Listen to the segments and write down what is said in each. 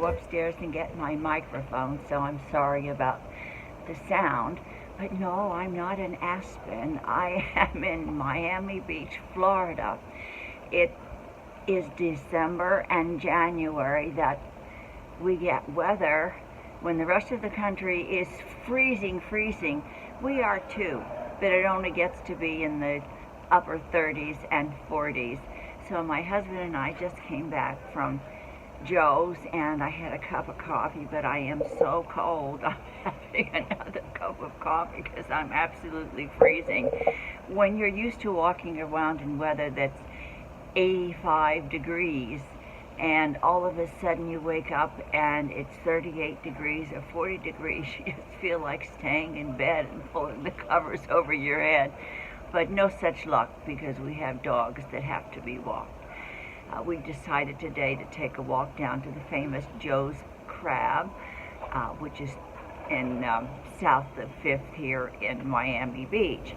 go upstairs and get my microphone, so I'm sorry about the sound. But no, I'm not in Aspen. I am in Miami Beach, Florida. It is December and January that we get weather when the rest of the country is freezing. We are too, but it only gets to be in the upper 30s and 40s. So my husband and I just came back from Joe's, and I had a cup of coffee, but I am so cold. I'm having another cup of coffee because I'm absolutely freezing. When you're used to walking around in weather that's 85 degrees, and all of a sudden you wake up and it's 38 degrees or 40 degrees, you just feel like staying in bed and pulling the covers over your head. But no such luck, because we have dogs that have to be walked. We decided today to take a walk down to the famous Joe's Crab, which is in south of 5th here in Miami Beach.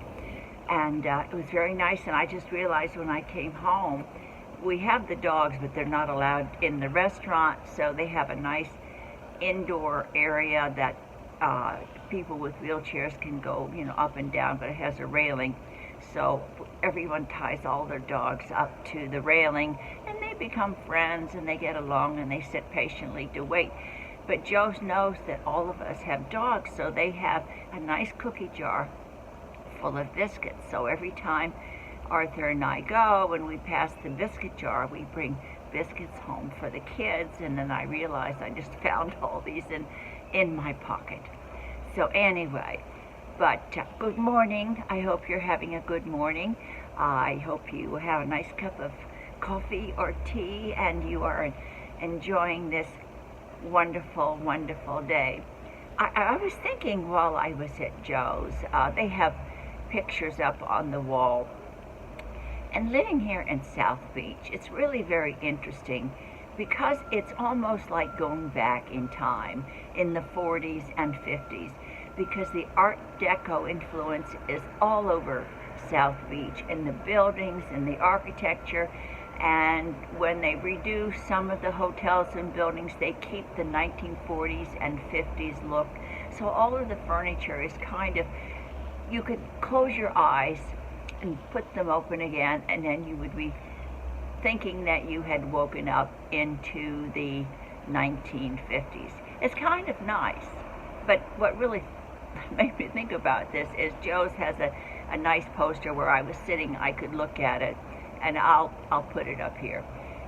And it was very nice, and I just realized when I came home, we have the dogs, but they're not allowed in the restaurant, so they have a nice indoor area that people with wheelchairs can go, up and down, but it has a railing. So everyone ties all their dogs up to the railing, and they become friends, and they get along, and they sit patiently to wait. But Joe's knows that all of us have dogs, so they have a nice cookie jar full of biscuits. So every time Arthur and I go and we pass the biscuit jar, we bring biscuits home for the kids, and then I realized I just found all these in my pocket. So anyway, but good morning. I hope you're having a good morning. I hope you have a nice cup of coffee or tea and you are enjoying this wonderful, wonderful day. I was thinking while I was at Joe's, they have pictures up on the wall. And living here in South Beach, it's really very interesting because it's almost like going back in time in the 40s and 50s, because the Art Deco influence is all over South Beach, in the buildings, in the architecture, and when they redo some of the hotels and buildings, they keep the 1940s and 50s look. So all of the furniture is kind of, you could close your eyes and put them open again, and then you would be thinking that you had woken up into the 1950s. It's kind of nice, but what really made me think about this is Joe's has a nice poster where I was sitting. I could look at it, and I'll put it up here,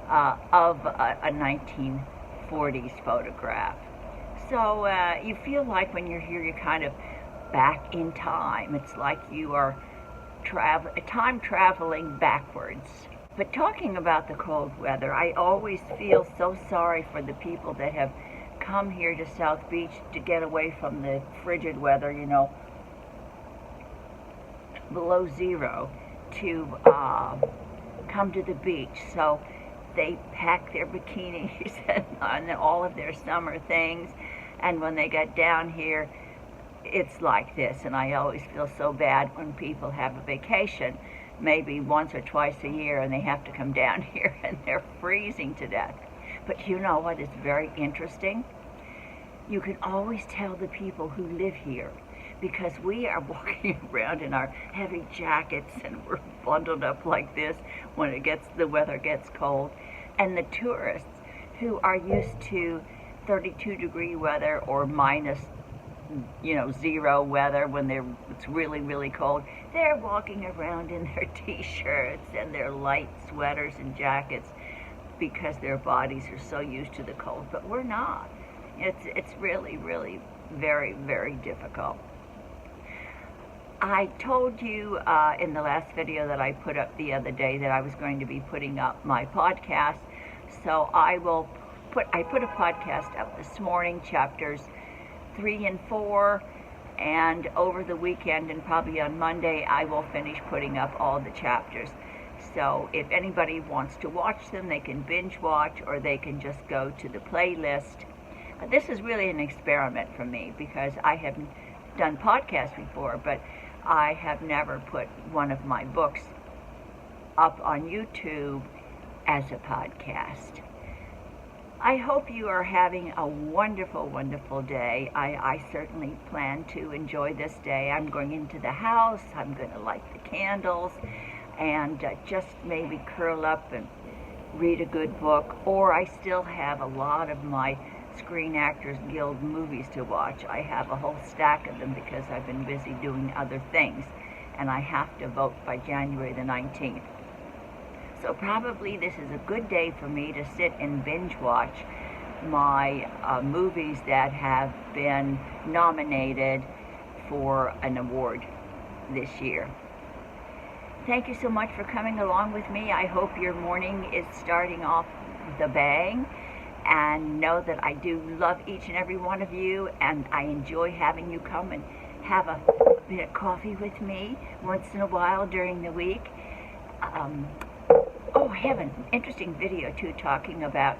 of a 1940s photograph. So you feel like when you're here, you're kind of back in time. It's like you are time traveling backwards. But talking about the cold weather, I always feel so sorry for the people that have come here to South Beach to get away from the frigid weather, below zero, to come to the beach. So they pack their bikinis and all of their summer things, and when they get down here, it's like this. And I always feel so bad when people have a vacation, maybe once or twice a year, and they have to come down here and they're freezing to death. But you know what is very interesting? You can always tell the people who live here, because we are walking around in our heavy jackets and we're bundled up like this when the weather gets cold. And the tourists who are used to 32-degree weather or minus zero weather when it's really, really cold, they're walking around in their t-shirts and their light sweaters and jackets because their bodies are so used to the cold. But we're not. It's really, really very, very difficult. I told you in the last video that I put up the other day that I was going to be putting up my podcast. So I put a podcast up this morning, chapters 3 and 4, and over the weekend and probably on Monday I will finish putting up all the chapters. So if anybody wants to watch them, they can binge watch, or they can just go to the playlist. This is really an experiment for me because I haven't done podcasts before, but I have never put one of my books up on YouTube as a podcast. I hope you are having a wonderful, wonderful day. I certainly plan to enjoy this day. I'm going into the house. I'm going to light the candles and just maybe curl up and read a good book. Or I still have a lot of my Screen Actors Guild movies to watch. I have a whole stack of them because I've been busy doing other things, and I have to vote by January the 19th. So probably this is a good day for me to sit and binge watch my movies that have been nominated for an award this year. Thank you so much for coming along with me. I hope your morning is starting off with a bang, and know that I do love each and every one of you, and I enjoy having you come and have a bit of coffee with me once in a while during the week. Oh, I have an interesting video too talking about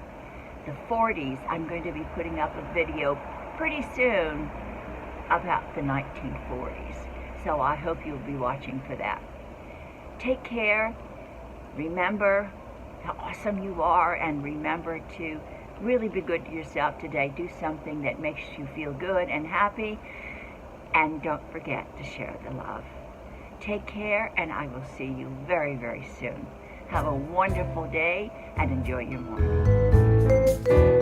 the 40s. I'm going to be putting up a video pretty soon about the 1940s. So I hope you'll be watching for that. Take care. Remember how awesome you are, and remember to really be good to yourself today. Do something that makes you feel good and happy. And don't forget to share the love. Take care, and I will see you very, very soon. Have a wonderful day and enjoy your morning.